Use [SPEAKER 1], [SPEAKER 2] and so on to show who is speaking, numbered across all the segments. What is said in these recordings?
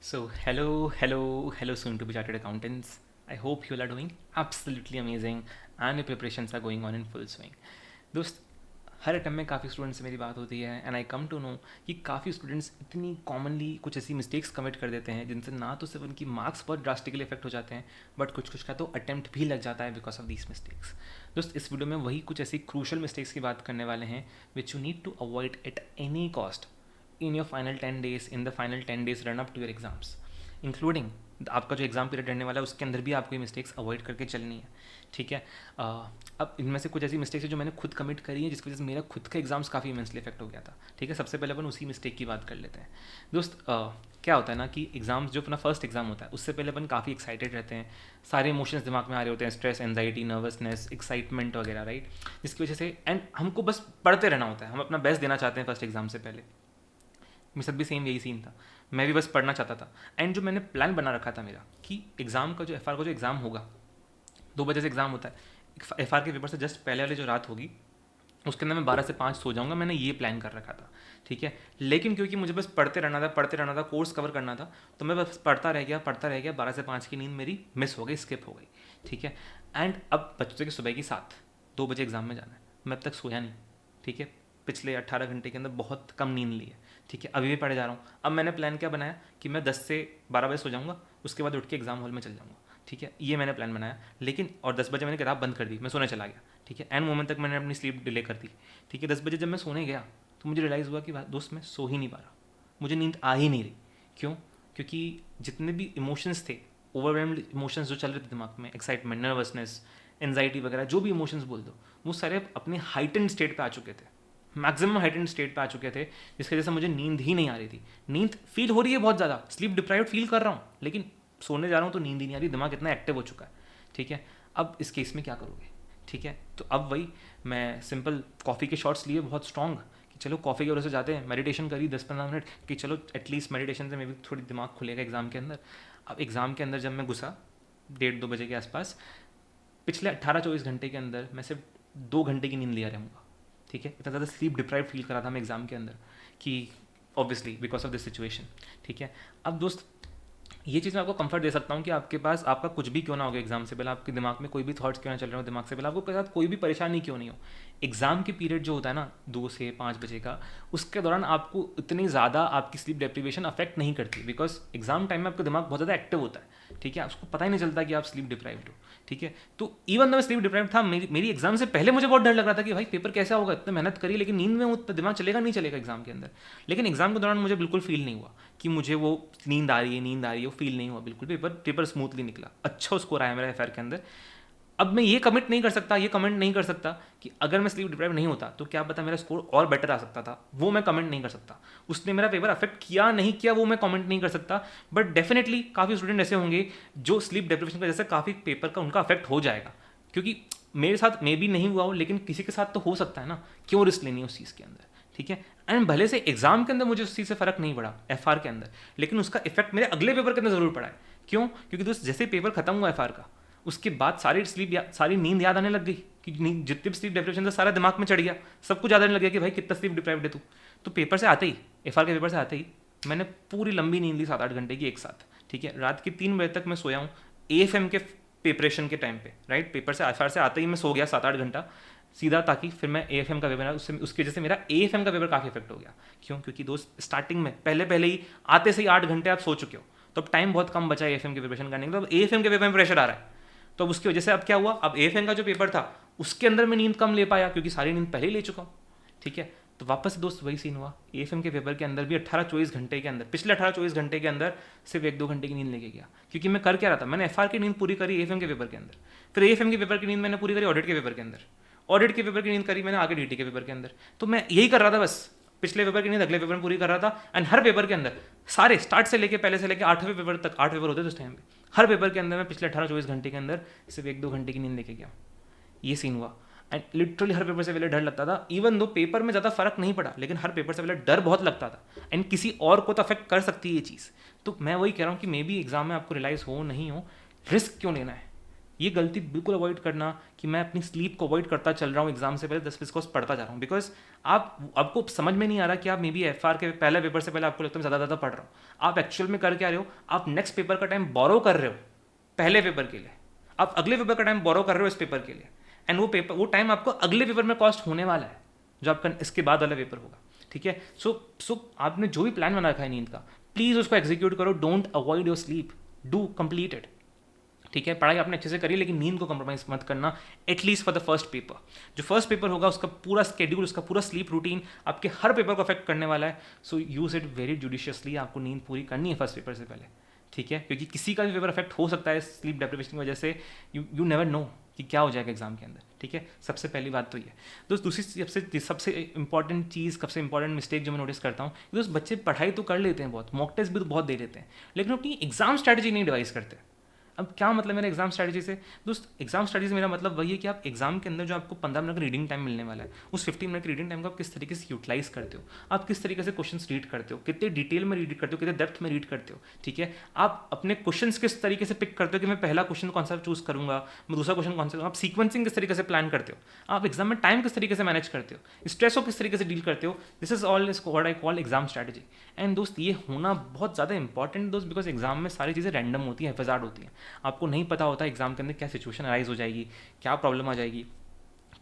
[SPEAKER 1] So, hello, soon to be chartered accountants. I hope you all are doing absolutely amazing and your preparations are going on in full swing. दोस्त, हर attempt में काफ़ी students से मेरी बात होती है and I come to know कि काफ़ी स्टूडेंट्स इतनी कॉमनली कुछ ऐसी मिस्टेक्स कमिट कर देते हैं जिनसे ना तो सिर्फ उनकी मार्क्स बहुत ड्रास्टिकली इफेक्ट हो जाते हैं बट कुछ कुछ का तो अटैम्प्ट भी लग जाता है बिकॉज ऑफ दीज मिस्टेक्स। दोस्त, इस वीडियो में वही कुछ ऐसी क्रूशल मिस्टेक्स की बात करने वाले हैं which you need to avoid at any cost in your final 10 days, in the final 10 days run up to your exams, including आपका जो एग्ज़ाम पीरियड रहने वाला है उसके अंदर भी आपको ये मिस्टेक्स अवॉइड करके चलनी है। ठीक है। अब इनमें से कुछ ऐसी मिस्टेक्स है जो मैंने खुद कमिट करी है जिसकी वजह से मेरा खुद का एग्जाम्स काफ़ी इमेंसली इफेक्ट हो गया था। ठीक है, सबसे पहले अपन उसी मिस्टेक की बात कर लेते हैं। दोस्त, क्या होता है ना कि एग्जाम्स जो अपना फर्स्ट एग्जाम होता है उससे पहले अपन काफ़ी एक्साइटेड रहते हैं, सारे इमोशंस दिमाग में आ रहे होते हैं, स्ट्रेस, एंजाइटी, नर्वसनेस, एक्साइटमेंट वगैरह, राइट। जिसकी वजह से एंड हमको बस पढ़ते रहना होता है, हम अपना बेस्ट देना चाहते हैं फर्स्ट एग्जाम से पहले। मेरे साथ भी सेम यही सीन था, मैं भी बस पढ़ना चाहता था। एंड जो मैंने प्लान बना रखा था मेरा कि एग्ज़ाम का जो एफ का जो एग्ज़ाम होगा 2 बजे से एग्ज़ाम होता है, एफ के पेपर से जस्ट पहले वाली जो रात होगी उसके अंदर मैं 12 से 5 सो जाऊंगा, मैंने ये प्लान कर रखा था। ठीक है, लेकिन क्योंकि मुझे बस पढ़ते रहना था, कोर्स कवर करना था, तो मैं बस पढ़ता रह गया 12 से 5 की नींद मेरी मिस हो गई, स्किप हो गई। ठीक है, एंड अब बच्चों की सुबह की 2 बजे एग्ज़ाम में जाना है, मैं अब तक सोया नहीं। ठीक है, पिछले 18 घंटे के अंदर बहुत कम नींद ली है। ठीक है, अभी भी पढ़े जा रहा हूँ। अब मैंने प्लान क्या बनाया कि मैं 10 से 12 बजे सो जाऊँगा, उसके बाद उठ के एग्जाम हॉल में चल जाऊँगा। ठीक है, ये मैंने प्लान बनाया, लेकिन और 10 बजे मैंने किताब बंद कर दी, मैं सोने चला गया। ठीक है, एंड मोमेंट तक मैंने अपनी स्लीप डिले कर दी। ठीक है, 10 बजे जब मैं सोने गया तो मुझे रियलाइज़ हुआ कि दोस्त मैं सो ही नहीं पा रहा, मुझे नींद आ ही नहीं रही। क्यों? क्योंकि जितने भी इमोशंस थे, ओवरवेल्म्ड इमोशंस जो चल रहे थे दिमाग में, एक्साइटमेंट, नर्वसनेस, एंजाइटी वगैरह, जो भी इमोशंस बोल दो, वो सारे अपने हाइटेंड स्टेट पे आ चुके थे, मैक्सिमम हाइटेंड स्टेट पे आ चुके थे, जिसकी वजह से मुझे नींद ही नहीं आ रही थी। नींद फील हो रही है बहुत ज़्यादा, स्लीप डिप्राइव्ड फील कर रहा हूँ, लेकिन सोने जा रहा हूँ तो नींद ही नहीं आ रही, दिमाग इतना एक्टिव हो चुका है। ठीक है, अब इस केस में क्या करोगे? ठीक है, तो अब वही मैं सिंपल कॉफ़ी के शॉट्स लिए बहुत स्ट्रॉन्ग कि चलो कॉफ़ी की वजह से जाते हैं, मेडिटेशन करी 10-15 मिनट कि चलो एटलीस्ट मेडिटेशन से मे भी थोड़ी दिमाग खुलेगा एग्ज़ाम के अंदर। अब एग्ज़ाम के अंदर जब मैं घुसा 1:30-2 बजे के आसपास, पिछले 18-24 घंटे के अंदर मैं सिर्फ 2 घंटे की नींद लिया रहूँगा। ठीक है, इतना ज़्यादा स्लीप डिप्राइव फील करा था मैं एग्ज़ाम के अंदर कि obviously because of this situation. ठीक है, अब दोस्त ये चीज़ मैं आपको कंफर्ट दे सकता हूँ कि आपके पास आपका कुछ भी क्यों ना हो गया एग्जाम से पहले, आपके दिमाग में कोई भी थॉट्स क्यों ना चल रहे हो दिमाग से पहले, आपको साथ कोई भी परेशानी क्यों नहीं हो, एग्ज़ाम के पीरियड जो होता है ना 2 से 5 बजे का, उसके दौरान आपको इतनी ज़्यादा आपकी स्लीप डेप्रीवेशन अफेक्ट नहीं करती, बिकॉज एग्जाम टाइम में आपका दिमाग बहुत ज़्यादा एक्टिव होता है। ठीक है, उसको पता ही नहीं चलता कि आप स्लीप डिप्राइव्ड हो। ठीक है, तो इवन मैं स्लीप डिप्राइव्ड था, मेरी एग्जाम से पहले मुझे बहुत डर लग रहा था कि भाई पेपर कैसा होगा, इतना मेहनत करी लेकिन नींद में उतना दिमाग चलेगा नहीं चलेगा एग्जाम के अंदर। लेकिन एग्जाम के दौरान मुझे बिल्कुल फील नहीं हुआ कि मुझे वो नींद आ रही है, वो फील नहीं हुआ बिल्कुल। पेपर स्मूथली निकला, अच्छा स्कोर आया मेरा एफआर के अंदर। अब मैं ये कमेंट नहीं कर सकता कि अगर मैं स्लीप डिप्राइव नहीं होता तो क्या पता मेरा स्कोर और बेटर आ सकता था, वो मैं कमेंट नहीं कर सकता। उसने मेरा पेपर अफेक्ट किया नहीं किया वो मैं कमेंट नहीं कर सकता, बट डेफिनेटली काफ़ी स्टूडेंट ऐसे होंगे जो स्लीप डिप्रेशन की वजह से काफ़ी पेपर का उनका अफेक्ट हो जाएगा, क्योंकि मेरे साथ मे भी नहीं हुआ हो लेकिन किसी के साथ तो हो सकता है ना, क्यों रिस्क लेनी है उस चीज़ के अंदर। ठीक है, एंड भले से एग्जाम के अंदर मुझे उस चीज़ से फ़र्क नहीं पड़ा एफआर के अंदर, लेकिन उसका इफेक्ट मेरे अगले पेपर के अंदर ज़रूर पड़ा है। क्यों? क्योंकि दोस्त जैसे पेपर खत्म हुआ एफआर का, उसके बाद सारी नींद याद आने लग गई कि जितनी भी स्लीप डिप्रेशन था सारा दिमाग में चढ़ गया, सब कुछ याद आने लग गया कि भाई कितना स्लीप डिप्राइव्ड है तू। तो पेपर से आते ही, एफआर के पेपर से आते ही मैंने पूरी लंबी नींद ली 7-8 घंटे की एक साथ। ठीक है, रात के 3 बजे तक मैं सोया हूँ एएफएम के प्रिपरेशन के टाइम पे, राइट। पेपर से एफआर से आते ही मैं सो गया 7-8 घंटा सीधा, ताकि फिर मैं एएफएम का पेपर, उसकी वजह से मेरा एएफएम का पेपर काफ़ी इफेक्ट हो गया। क्यों? क्योंकि दोस्त स्टार्टिंग में पहले ही आते से ही 8 घंटे आप सो चुके हो, तो अब टाइम बहुत कम बचा है एएफएम के प्रिपरेशन करने के, तो अब एएफएम के पेपर में प्रेशर आ रहा है। तो अब उसकी वजह से अब क्या हुआ, अब एएफएम का जो पेपर था उसके अंदर मैं नींद कम ले पाया क्योंकि सारी नींद पहले ही ले चुका हूँ। ठीक है, तो वापस से दोस्त वही सीन हुआ, एएफएम के पेपर के अंदर भी 18-24 घंटे के अंदर, पिछले 18-24 घंटे के अंदर सिर्फ 1-2 घंटे की नींद लेके गया। क्योंकि मैं कर क्या रहा था, मैंने एफआर की नींद पूरी करी एएफएम के पेपर के अंदर, फिर एएफएम के पेपर की नींद मैंने पूरी करी ऑडिट के पेपर के अंदर, ऑडिट के पेपर की नींद करी मैंने आगे डीटी के पेपर के अंदर। तो मैं यही कर रहा था, बस पिछले पेपर की नींद अगले पेपर में पूरी कर रहा था। एंड हर पेपर के अंदर सारे स्टार्ट से लेके पहले से लेके 8वें पेपर तक, 8 पेपर होते थे उस टाइम पे, हर पेपर के अंदर मैं पिछले 18-24 घंटे के अंदर सिर्फ 1-2 घंटे की नींद लेके गया। ये सीन हुआ, एंड लिटरली हर पेपर से पहले डर लगता था, इवन दो पेपर में ज़्यादा फर्क नहीं पड़ा लेकिन हर पेपर से पहले डर बहुत लगता था, एंड किसी और को तो अफेक्ट कर सकती है ये चीज़। तो मैं वही कह रहा हूँ कि मे बी एग्जाम में आपको रियलाइज़ हो नहीं हो, रिस्क क्यों लेना है। ये गलती बिल्कुल अवॉइड करना कि मैं अपनी स्लीप को अवॉइड करता चल रहा हूँ एग्जाम से पहले 10 कोर्स पढ़ता जा रहा हूँ, बिकॉज आपको समझ में नहीं आ रहा कि आप मे बी एफआर के पहले पेपर से पहले आपको लगता है ज़्यादा पढ़ रहा हूँ। आप एक्चुअल में कर क्या रहे हो, आप नेक्स्ट पेपर का टाइम बोरो कर रहे हो पहले पेपर के लिए, आप अगले पेपर का टाइम बोरो कर रहे हो इस पेपर के लिए, एंड वो टाइम आपको अगले पेपर में कॉस्ट होने वाला है जो आपका इसके बाद वाला पेपर होगा। ठीक है, सो आपने जो भी प्लान बना रखा है नींद का, प्लीज़ उसको एग्जीक्यूट करो, don't avoid your sleep, do complete it. ठीक है, पढ़ाई आपने अच्छे से करी लेकिन नींद को कंप्रोमाइज मत करना, at least for the first paper. जो फर्स्ट पेपर होगा उसका पूरा स्केड्यूल, उसका पूरा स्लीप रूटीन आपके हर पेपर को अफेक्ट करने वाला है। सो यूज इट वेरी जुडिशियसली, आपको नींद पूरी करनी है फर्स्ट पेपर से पहले। ठीक है, क्योंकि किसी का भी पेपर अफेक्ट हो सकता है स्लीप डेप्रिवेशन की वजह से, यू नेवर नो कि क्या हो जाएगा एग्जाम के अंदर। ठीक है, सबसे पहली बात तो ये। दोस्त दूसरी सबसे इंपॉर्टेंट चीज़, सबसे इंपॉर्टेंट मिस्टेक जो मैं नोटिस करता हूँ, दोस्त बच्चे पढ़ाई तो कर लेते हैं बहुत, मॉक टेस्ट भी तो बहुत दे लेते हैं, लेकिन अपनी एग्जाम स्ट्रैटेजी नहीं डिवाइस करते। अब क्या मतलब मेरा एग्जाम स्ट्रैटेजी से, दोस्त एग्जाम स्ट्रैटेजी से मेरा मतलब वही है कि आप एग्जाम के अंदर जो आपको 15 मिनट का रीडिंग टाइम मिलने वाला है, उस 15 मिनट की रीडिंग टाइम को आप किस तरीके से यूटिलाइज करते हो, आप किस तरीके से क्वेश्चंस रीड करते हो, कितने डिटेल में रीड करते हो, कितने डेप्थ में रीड करते हो। ठीक है, आप अपने क्वेश्चंस किस तरीके से पिक करते हो कि मैं पहला क्वेश्चन कौन सा चूज करूंगा, मैं दूसरा क्वेश्चन कौन सा, आप सीक्वेंसिंग किस तरीके से प्लान करते हो, आप एग्जाम में टाइम किस तरीके से मैनेज करते हो, स्ट्रेस को किस तरीके से डील करते हो। This is all is what I call exam strategy. And दोस्त ये होना बहुत ज़्यादा इंपॉर्टेंट दोस्त, बिकॉज एग्जाम में सारी चीज़ें रैंडम होती हैं, हैफाज़ार्ड होती हैं, आपको नहीं पता होता एग्जाम के अंदर क्या सिचुएशन अराइज हो जाएगी, क्या प्रॉब्लम आ जाएगी,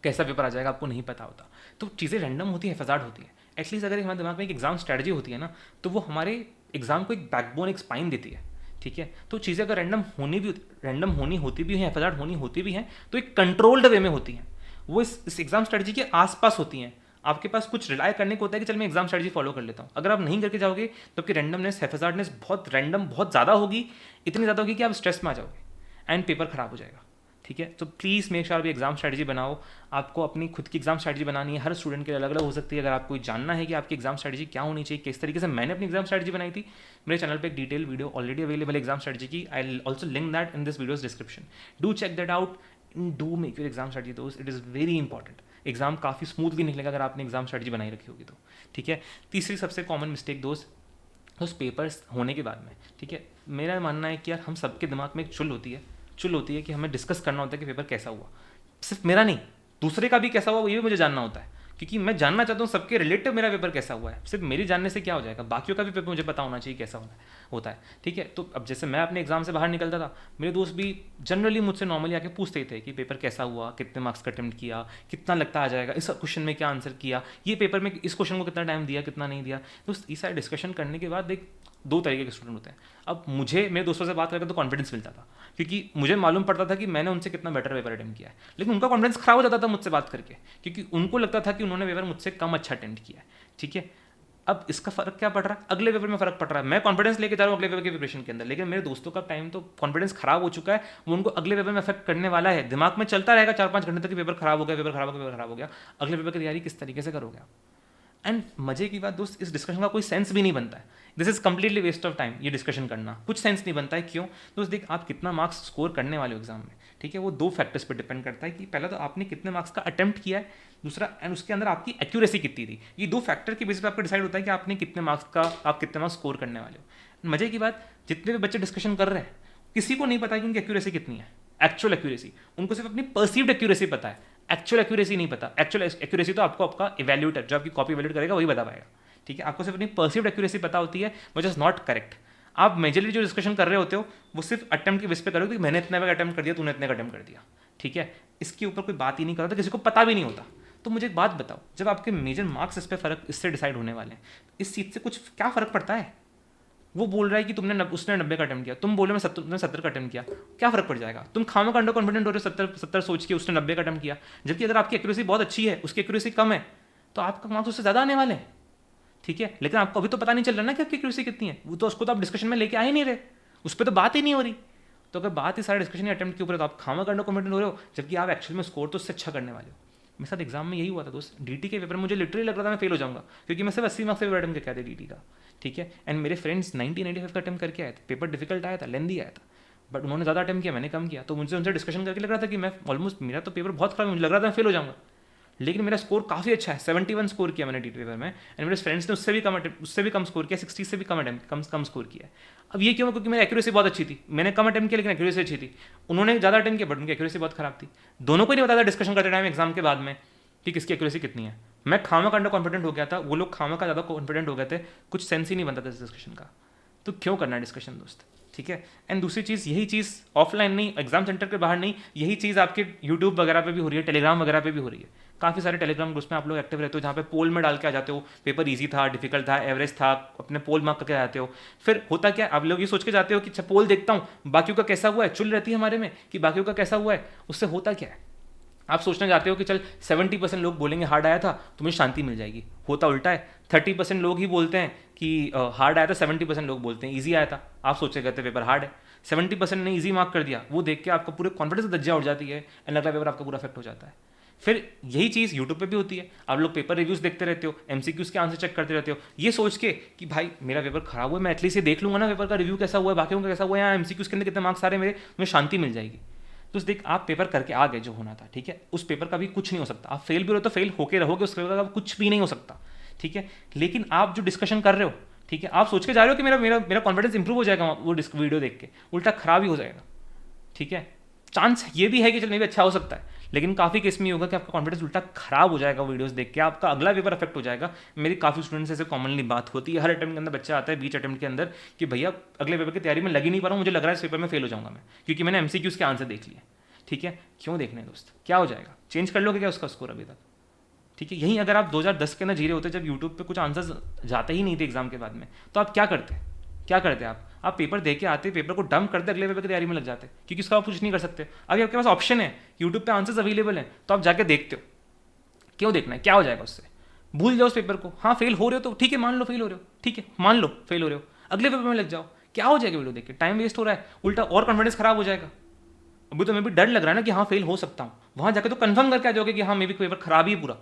[SPEAKER 1] कैसा पेपर आ जाएगा, आपको नहीं पता होता। तो चीज़ें रैंडम होती है, हैफाज़ार्ड होती है। एटलीस्ट अगर हमारे दिमाग में एक एग्जाम स्ट्रैटेजी होती है ना, तो वो हमारे एग्जाम को एक बैकबोन, एक स्पाइन देती है। ठीक है, तो चीज़ें अगर रैंडम होनी होती भी हैं, हैफाज़ार्ड होनी होती भी हैं, तो एक कंट्रोल्ड वे में होती हैं, वो इस एग्जाम स्ट्रैटेजी के आसपास होती हैं। आपके पास कुछ रिलाय करने को होता है कि चल मैं एग्जाम स्ट्रैटेजी फॉलो कर लेता हूँ। अगर आप नहीं करके जाओगे तो आपकी रैंडमनेस, हैफाज़ार्डनेस बहुत रैंडम, बहुत ज़्यादा होगी, इतनी ज़्यादा होगी कि आप स्ट्रेस में आ जाओगे एंड पेपर खराब हो जाएगा। ठीक है, तो प्लीज़ मेक श्योर आप एग्जाम स्ट्रैटेजी बनाओ। आपको अपनी खुद की एग्जाम स्ट्रैटेजी बनानी है, हर स्टूडेंट के लिए अलग अलग हो सकती है। अगर आपको जानना है कि आपकी एग्जाम स्ट्रैटेजी क्या होनी चाहिए, किस तरीके से मैंने अपनी एग्जाम स्ट्रैटेजी बनाई थी, मेरे चैनल पे एक डिटेल वीडियो ऑलरेडी अवेलेबल है एग्जाम स्ट्रैटेजी की। I will also link that in this video's description. Do check that out, do make your exam strategy दोस्त, it is very important. Exam काफ़ी smoothly निकलेगा अगर आपने exam strategy बनाई रखी होगी तो। ठीक है, तीसरी सबसे कॉमन मिस्टेक दोस्त पेपर्स होने के बाद में, ठीक है, मेरा मानना है कि यार हम सबके दिमाग में एक चुल होती है कि हमें डिस्कस करना होता है कि पेपर कैसा हुआ। सिर्फ मेरा नहीं, दूसरे का भी कैसा हुआ ये भी मुझे जानना होता है, क्योंकि मैं जानना चाहता हूँ सबके रिलेटिव मेरा पेपर कैसा हुआ है। सिर्फ मेरी जानने से क्या हो जाएगा, बाकियों का भी पेपर मुझे पता होना चाहिए कैसा होता है। ठीक है, तो अब जैसे मैं अपने एग्जाम से बाहर निकलता था, मेरे दोस्त भी जनरली मुझसे नॉर्मली आके पूछते ही थे कि पेपर कैसा हुआ, कितने मार्क्स का अटेम्प्ट किया, कितना लगता आ जाएगा, इस क्वेश्चन में क्या आंसर किया, ये पेपर में इस क्वेश्चन को कितना टाइम दिया, कितना नहीं दिया। दोस्त इस सारे डिस्कशन करने के बाद एक दो तरीके के स्टूडेंट होते हैं। अब मुझे मेरे दोस्तों से बात करके तो कॉन्फिडेंस मिलता था, क्योंकि मुझे मालूम पड़ता था कि मैंने उनसे कितना बेटर पेपर अटेम्प्ट किया है, लेकिन उनका कॉन्फिडेंस खराब हो जाता था मुझसे बात करके, क्योंकि उनको लगता था कि उन्होंने पेपर मुझसे कम अच्छा अटेम्प्ट किया है। ठीक है, अब इसका फर्क क्या पड़ रहा है, अगले पेपर में फर्क पड़ रहा है। मैं कॉन्फिडेंस लेके जा रहा हूँ अगले पेपर की प्रिपरेशन के अंदर, लेकिन मेरे दोस्तों का टाइम तो कॉन्फिडेंस खराब हो चुका है, वो उनको अगले पेपर में अफेक्ट करने वाला है। दिमाग में चलता रहेगा 4-5 घंटे तक कि पेपर खराब हो गया, पेपर खराब हो गया, पेपर खराब हो गया। अगले पेपर की तैयारी किस तरीके से करोगे आप। एंड मजे की बात दोस्त, इस डिस्कशन का कोई सेंस भी नहीं बनता है। This is completely waste of time, ये डिस्कशन करना कुछ सेंस नहीं बनता है। क्यों दोस्त, देख आप कितना मार्क्स स्कोर करने वाले हो एग्जाम में, ठीक है, वो दो फैक्टर्स पर डिपेंड करता है कि पहला तो आपने कितने मार्क्स का अटेम्प्ट किया है, दूसरा एंड उसके अंदर आपकी एक्यूरेसी कितनी थी। ये दो फैक्टर के बेसिस पे आपको डिसाइड होता है कि आपने कितने मार्क्स का, आप कितने मार्क्स स्कोर करने वाले हो। मजे की बात, जितने भी बच्चे डिस्कशन कर रहे हैं किसी को नहीं पता कि उनकी एक्यूरेसी कितनी है, एक्चुअल एक्यूरेसी। उनको सिर्फ अपनी परसीव्ड एक्यूरेसी पता है, एक्चुअल एक्यूरेसी नहीं पता। एक्चुअल एक्यूरेसी तो आपको आपका इवैल्यूएटर जो आपकी कॉपी इवैल्यूएट करेगा वही बता पाएगा। ठीक है, आपको सिर्फ अपनी परसीव्ड एक्यूरेसी पता होती है, विच इज नॉट करेक्ट। आप मेजरली जो डिस्कशन कर रहे होते हो वो सिर्फ अटेम्प्ट की बेस पे करोगे कि मैंने इतने का अटेम्प्ट कर दिया, तूने इतने का अटेम्प्ट कर दिया। ठीक है, इसके ऊपर कोई बात ही नहीं करता, किसी को पता भी नहीं होता। तो मुझे एक बात बताओ, जब आपके मेजर मार्क्स इस पे फर्क इससे डिसाइड होने वाले हैं, इस चीज़ से कुछ क्या फ़र्क पड़ता है। वो बोल रहा है कि उसने 90 का अटेम्प्ट किया, तुम बोल रहे हो मैं 70 का अटेम्प्ट किया, क्या फ़र्क पड़ जाएगा। तुम खामा का अंडर कॉन्फिडेंट हो रहे हो 70 सोच के उसने 90 का अटेम्प्ट किया, जबकि अगर आपकी एक्यूरेसी बहुत अच्छी है, उसकी एक्यूरेसी कम है, तो आपका मार्क्स उससे ज़्यादा आने वाले हैं। ठीक है, लेकिन आपको अभी तो पता नहीं चल रहा ना कि आपकी एक्यूरेसी कितनी है, वो तो उसको तो आप डिस्कशन में लेके आ ही नहीं रहे, उस पर तो बात ही नहीं हो रही। तो अगर बात ही सारे डिस्कशन अटेम्प्ट के ऊपर है तो आप खामा का अंडर कॉन्फिडेंट हो रहे हो, जबकि आप एक्चुअल में स्कोर तो उससे अच्छा करने वाले हो। मेरे साथ एग्जाम में यही हुआ था दोस्त, डीटी के पेपर में मुझे लिटरली लग रहा था मैं फेल हो जाऊंगा, क्योंकि मैं सिर्फ 80 मार्क्स से पेपर अटेम्प्ट करके आया था डीटी का। ठीक है, एंड मेरे फ्रेंड्स 90-95 का अटेम्प्ट करके आए थे, पेपर डिफिकल्ट आया था, लेंदी आया था, बट उन्होंने ज़्यादा अटेम्प्ट किया, मैंने कम किया। तो मुझे उनसे डिस्कशन करके लग रहा था कि मैं ऑलमोस्ट, मेरा तो पेपर बहुत खराब है, मुझे लग रहा था मैं फेल हो जाऊंगा। लेकिन मेरा स्कोर काफ़ी अच्छा है, 71 स्कोर किया मैंने टीटी पेपर में, एंड मेरे फ्रेंड्स ने उससे भी कम स्कोर किया, 60 से भी कम स्कोर किया। अब ये क्यों? क्योंकि मेरी एक्यूरेसी बहुत अच्छी थी, मैंने कम अटेम्प्ट किया लेकिन एक्यूरेसी अच्छी थी। उन्होंने ज़्यादा अटेम्प्ट किया बट उनकी एक्यूरेसी बहुत खराब थी। दोनों को नहीं पता था डिस्कशन करते टाइम एग्जाम के बाद में कि किसकी एक्यूरेसी कितनी है। मैं खामा का अंडर कॉन्फिडेंट हो गया था, वो लोग खामा का ज़्यादा कॉन्फिडेंट हो गए थे, कुछ सेंस ही नहीं बनता था इस डिस्कशन का। तो क्यों करना है डिस्कशन दोस्त, ठीक है। एंड दूसरी चीज़, यही चीज़ ऑफलाइन नहीं, एग्जाम सेंटर के बाहर नहीं, यही चीज़ आपके यूट्यूब वगैरह पे भी हो रही है, टेलीग्राम वगैरह पे भी हो रही है। काफ़ी सारे टेलीग्राम ग्रुप्स में आप लोग एक्टिव रहते हो, जहाँ पे पोल में डाल के आ जाते हो, पेपर इजी था, डिफिकल्ट था, एवरेज था, अपने पोल मार्क करके आते हो। फिर होता क्या, आप लोग ये सोच के जाते हो कि अच्छा पोल देखता हूँ, बाकियों का कैसा हुआ है, चुल रहती है हमारे में कि बाकियों का कैसा हुआ है। उससे होता क्या है, आप सोचने जाते हो कि चल 70% लोग बोलेंगे हार्ड आया था, तुम्हें शांति मिल जाएगी। होता उल्टा है, 30% लोग ही बोलते हैं कि हार्ड आया था, 70% लोग बोलते हैं ईजी आया था। आप सोचे कहते पेपर हार्ड है, 70% ने ईजी मार्क कर दिया, वो देख के आपका पूरे कॉन्फिडेंस दज्जा उठ जाती है, एंड अगला पेपर आपका पूरा अफेक्ट हो जाता है। फिर यही चीज़ यूट्यूब पे भी होती है, आप लोग पेपर रिव्यूज़ देखते रहते हो, एमसीक्यूज़ के आंसर चेक करते रहते हो, ये सोच के कि भाई मेरा पेपर खराब हुआ है, मैं एटलीस्ट ये देख लूँगा ना पेपर का रिव्यू कैसा हुआ है, बाकियों का कैसा हुआ है, या एमसीक्यूज़ के अंदर कितने मार्क्स आ रहे हैं मेरे, मुझे शांति मिल जाएगी। तो देख, आप पेपर करके आ गए जो होना था, ठीक है, उस पेपर का भी कुछ नहीं हो सकता। आप फेल भी हो तो फेल होके रहोगे, उस पेपर का कुछ भी नहीं हो सकता, ठीक है। लेकिन आप जो डिस्कशन कर रहे हो, ठीक है, आप सोच के जा रहे हो कि मेरा मेरा मेरा कॉन्फिडेंस इंप्रूव हो जाएगा वो वीडियो देख के, उल्टा खराब ही हो जाएगा, ठीक है। चांस ये भी है कि चल मे भी अच्छा हो सकता है, लेकिन काफ़ी केस में होगा कि आपका कॉन्फिडेंस उल्टा खराब हो जाएगा वीडियोस देख के, आपका अगला पेपर अफेक्ट हो जाएगा। मेरी काफ़ी स्टूडेंट्स से कॉमनली बात होती है, हर अटेम्प्ट के अंदर बच्चा आता है बीच अटेम्प्ट के अंदर कि भैया अगले पेपर की तैयारी में लग ही नहीं पा रहा हूँ, मुझे लग रहा है इस पेपर में फेल हो जाऊंगा मैं, क्योंकि मैंने एमसीक्यूज़ के आंसर देख लिए, ठीक है। क्यों देखने दोस्त, क्या हो जाएगा, चेंज कर लोगे क्या उसका स्कोर अभी तक, ठीक है। यहीं अगर आप 2010 के अंदर जी रहे होते, जब यूट्यूब पे कुछ आंसर्स जाते ही नहीं थे एग्जाम के बाद में, तो आप क्या करते, क्या करते आप पेपर दे के आते, पेपर को डंप करते, अगले पेपर की तैयारी में लग जाते, क्योंकि उसका आप कुछ नहीं कर सकते। अभी आपके पास ऑप्शन है, यूट्यूब पे आंसर्स अवेलेबल हैं, तो आप जाके देखते हो। क्यों देखना है, क्या हो जाएगा उससे, भूल जाओ उस पेपर को। हाँ फेल हो रहे हो तो ठीक है, मान लो फेल हो रहे हो, ठीक है, मान लो फेल हो रहे हो, अगले पेपर में लग जाओ, क्या हो जाएगा वीडियो देख के, टाइम वेस्ट हो रहा है, उल्टा और कॉन्फिडेंस खराब हो जाएगा। अभी तो मैं भी डर लग रहा है ना कि हाँ फेल हो सकता हूँ, वहाँ जाके तो कंफर्म करके आ जाओगे कि हाँ मे भी पेपर खराब ही है पूरा,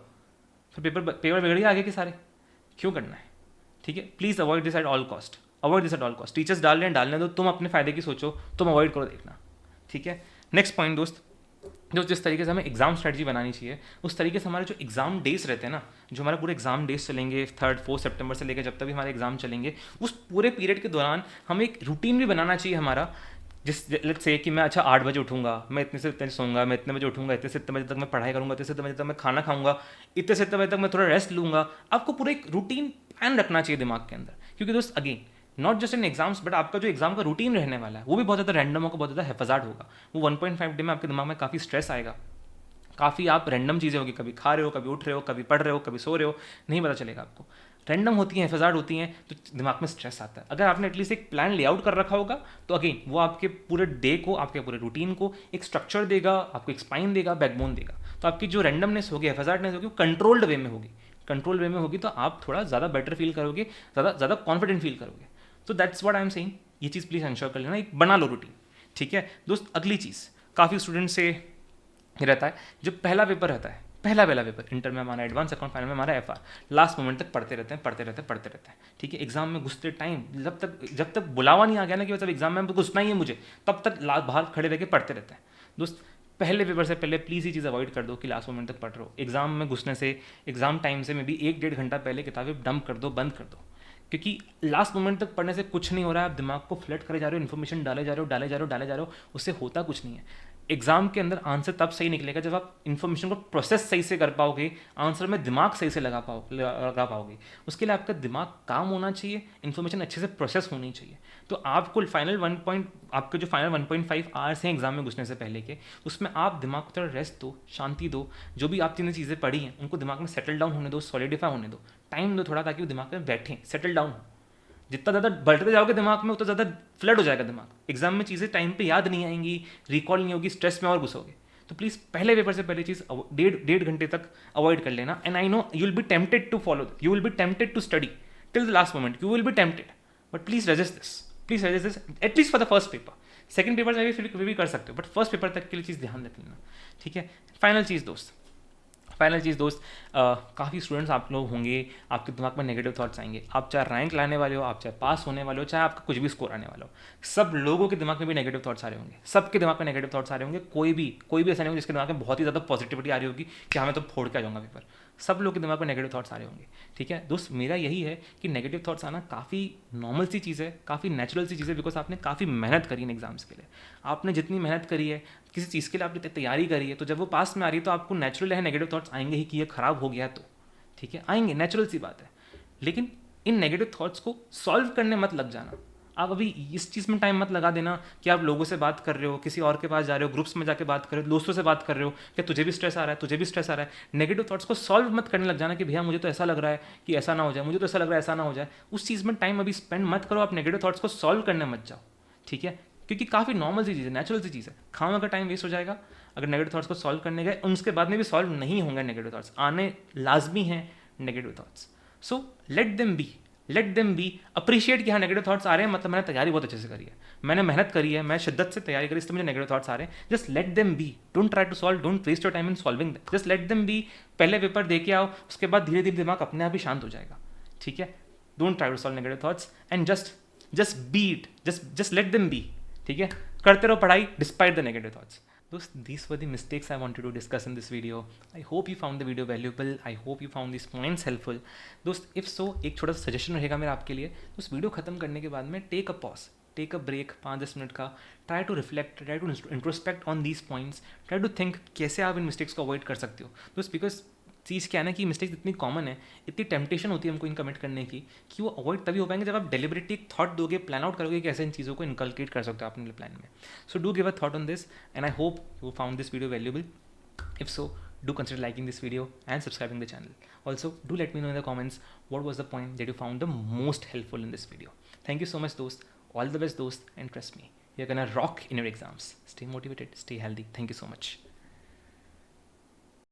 [SPEAKER 1] फिर पेपर बिगड़ ही आगे के सारे। क्यों करना है, ठीक है। Please avoid this at all cost, avoid this at all cost. Teachers डाल रहे हैं, डालने दो, तुम अपने फायदे की सोचो, तुम अवॉइड करो देखना, ठीक है। नेक्स्ट पॉइंट दोस्त, जो जिस तरीके से हमें एग्जाम स्ट्रेटजी बनानी चाहिए, उस तरीके से हमारे जो एग्जाम डेज रहते हैं ना, जो हमारे पूरे एग्जाम डेज चलेंगे 3-4 सितंबर से लेकर जब तक भी हमारे एग्जाम चलेंगे, उस पूरे पीरियड के दौरान हमें एक रूटीन भी बनाना चाहिए हमारा। जिस लेट्स से कि मैं अच्छा 8 बजे उठूंगा, मैं इतने से इतने सोऊंगा, मैं इतने बजे उठूंगा, इतने से इतने बजे तक मैं पढ़ाई करूंगा, इतने से इतने बजे तक मैं खाना खाऊंगा, इतने से इतने बजे तक मैं थोड़ा रेस्ट लूंगा। आपको पूरा एक रूटीन प्लान रखना चाहिए दिमाग के अंदर, क्योंकि दोस्त again not just in exams, but आपका जो एग्जाम का रूटीन रहने वाला है वो भी बहुत ज़्यादा रैंडम होगा, बहुत ज़्यादा हेफाजात होगा। वो 1.5 डे में आपके दिमाग में काफ़ी स्ट्रेस आएगा, काफ़ी आप रैंडम चीज़ें होगी, कभी खा रहे हो, कभी उठ रहे हो, कभी पढ़ रहे हो, कभी सो रहे हो, नहीं पता चलेगा आपको, रैंडम होती हैं, हेफाजात होती हैं, तो दिमाग में स्ट्रेस आता है। अगर आपने एटलीस्ट एक प्लान लेआउट कर रखा होगा तो अगेन वो आपके पूरे डे को, आपके पूरे रूटीन को एक स्ट्रक्चर देगा, आपको एक स्पाइन देगा, बैकबोन देगा। तो आपकी जो रैंडमनेस होगी, हेफाजाटनेस होगी, वो कंट्रोल्ड वे में होगी, कंट्रोल वे में होगी, तो आप थोड़ा ज़्यादा बेटर फील करोगे, ज़्यादा कॉन्फिडेंट फील करोगे। तो that's what I am saying, ये चीज़ प्लीज़ इंश्योर कर लेना, एक बना लो रूटीन, ठीक है दोस्त। अगली चीज़, काफ़ी स्टूडेंट से रहता है, जो पहला पेपर रहता है, पहला पेपर इंटर में हमारा एडवांस अकाउंट, फाइनल में हमारा एफआर, लास्ट मोमेंट तक पढ़ते रहते हैं, ठीक है। एग्जाम में घुसते टाइम जब तक बुलावा नहीं आ गया ना कि मतलब एग्जाम में घुसना ही है मुझे, तब तक बाहर खड़े रह के पढ़ते रहते हैं दोस्त। पहले पेपर से पहले प्लीज़ ये चीज़ अवॉइड कर दो कि लास्ट मोमेंट तक पढ़ रहे हो। एग्जाम में घुसने से, एग्जाम टाइम से में भी 1-1.5 घंटा पहले किताबें डंप कर दो, बंद कर दो, क्योंकि लास्ट मोमेंट तक पढ़ने से कुछ नहीं हो रहा है, आप दिमाग को फ्लड करे जा रहे हो, इन्फॉर्मेशन डाले जा रहे हो, उससे होता कुछ नहीं है। एग्जाम के अंदर आंसर तब सही निकलेगा जब आप इन्फॉर्मेशन को प्रोसेस सही से कर पाओगे, आंसर में दिमाग सही से लगा पाओगे। उसके लिए आपका दिमाग काम होना चाहिए, इन्फॉर्मेशन अच्छे से प्रोसेस होनी चाहिए। तो आपको आपके जो फाइनल 1.5 आवर्स हैं एग्जाम में घुसने से पहले के, उसमें आप दिमाग को थोड़ा रेस्ट दो, शांति दो, जो भी आपने चीज़ें पढ़ी हैं उनको दिमाग में सेटल डाउन होने दो, सॉलिडिफाई होने दो, टाइम दो थोड़ा, ताकि वो दिमाग में बैठें, सेटल डाउन हो। जितना ज़्यादा बढ़ते जाओगे दिमाग में, उतना ज़्यादा फ्लड हो जाएगा दिमाग, एग्जाम में चीज़ें टाइम पे याद नहीं आएंगी, रिकॉल नहीं होगी, स्ट्रेस में और घुसोगे। तो प्लीज़ पहले पेपर से पहले चीज़ 1.5 घंटे तक अवॉइड कर लेना। And I know you will be tempted to follow, you will be tempted to study till the last moment, you will be tempted, but please resist this at least for the first paper. Second paper में भी कर सकते हो, but first paper तक के लिए चीज़ ध्यान रख लेना, ठीक है। फाइनल चीज़ दोस्त, फाइनल चीज़ दोस्त, काफ़ी स्टूडेंट्स आप लोग होंगे, आपके दिमाग में नेगेटिव थॉट्स आएंगे। आप चाहे रैंक लाने वाले हो, आप चाहे पास होने वाले हो, चाहे आपका कुछ भी स्कोर आने वाला हो, सब लोगों के दिमाग में भी नेगेटिव थॉट्स आ रहे होंगे, सबके दिमाग में नेगेटिव थॉट्स आ रहे होंगे। कोई भी ऐसा नहीं होगा जिसके दिमाग में बहुत ही ज़्यादा पॉजिटिविटी आ रही होगी कि हाँ मैं तो फोड़ के आ जाऊँगा पेपर। सब लोग के दिमाग में नेगेटिव थॉट्स आ रहे होंगे। ठीक है दोस्त, मेरा यही है कि नेगेटिव थॉट्स आना काफ़ी नॉर्मल सी चीज़ है, काफ़ी नेचुरल सी चीज़ है, बिकॉज आपने काफ़ी मेहनत करी इन एग्जाम्स के लिए। आपने जितनी मेहनत करी है, किसी चीज़ के लिए आपने तैयारी करी है, तो जब वो पास में आ रही है तो आपको नेचुरल है नेगेटिव थॉट्स आएंगे ही कि ये खराब हो गया तो। ठीक है, आएंगे, नेचुरल सी बात है। लेकिन इन नेगेटिव थॉट्स को सॉल्व करने मत लग जाना। आप अभी इस चीज़ में टाइम मत लगा देना कि आप लोगों से बात कर रहे हो, किसी और के पास जा रहे हो, ग्रुप्स में जाके बात कर रहे हो, दोस्तों से बात कर रहे हो कि तुझे भी स्ट्रेस आ रहा है, तुझे भी स्ट्रेस आ रहा है। नेगेटिव थॉट्स को सॉल्व मत करने लग जाना कि भैया मुझे तो ऐसा लग रहा है कि ऐसा ना हो जाए, मुझे तो ऐसा लग रहा है ऐसा ना हो जाए। उस चीज़ में टाइम अभी स्पेंड मत करो, आप नेगेटिव थॉट्स को सॉल्व करने मत जाओ। ठीक है, क्योंकि काफ़ी नॉर्मल सी चीज़ है, नेचुरल सी चीज़ है। खामा का टाइम वेस्ट हो जाएगा अगर नेगेटिव थॉट्स को सॉल्व करने गए, उसके बाद में भी सॉल्व नहीं होंगे नेगेटिव थॉट्स, आने लाजमी हैं negative thoughts. So let them B appreciate कि हाँ नेगेटिव थॉट्स आ रहे हैं, मतलब मैंने तैयारी बहुत अच्छे से करी है, मैंने मेहनत करी है, मैं शिद्दत से तैयारी करी, इसलिए मुझे नेगेटिव थॉट्स आ रहे हैं। Just let them be, don't try to solve, don't waste your time in solving, just let them be. पहले पेपर दे के आओ, उसके बाद धीरे धीरे दिमाग अपने आप ही शांत हो जाएगा। ठीक है, don't try to solve negative thoughts and just be it, just let them be. ठीक है, करते रहो पढ़ाई despite the negative thoughts. Those these were the mistakes I wanted to discuss in this video. I hope you found the video valuable. I hope you found these points helpful. दोस्त, if so, एक छोटा सा suggestion रहेगा मेरा आपके लिए। तो उस वीडियो खत्म करने के बाद में take a pause, take a break 5-10 minute का। Try to reflect, try to introspect on these points, try to think कैसे आप इन मिस्टेक्स को अवॉइड कर सकते हो दोस्त। बिकॉज चीज़ क्या है ना कि मिस्टेक्स इतनी कॉमन है, इतनी टेम्पटेशन होती है हमको इन कमिट करने की, कि वो अवॉइड तभी हो पाएंगे जब आप डेलिबरेटली एक थॉट दोगे, प्लान आउट करोगे कि ऐसे इन चीज़ों को इनकलकेट कर सकते हो अपने प्लान में। So do give a thought on this and I hope you found this video valuable. If so, do consider liking this video and subscribing the channel. Also, do let me know in the comments what was the point that you found the most helpful in this video. Thank you so much, dost. All the best, dost, and trust me, you're gonna rock in your exams. Stay motivated, stay healthy. Thank you so much.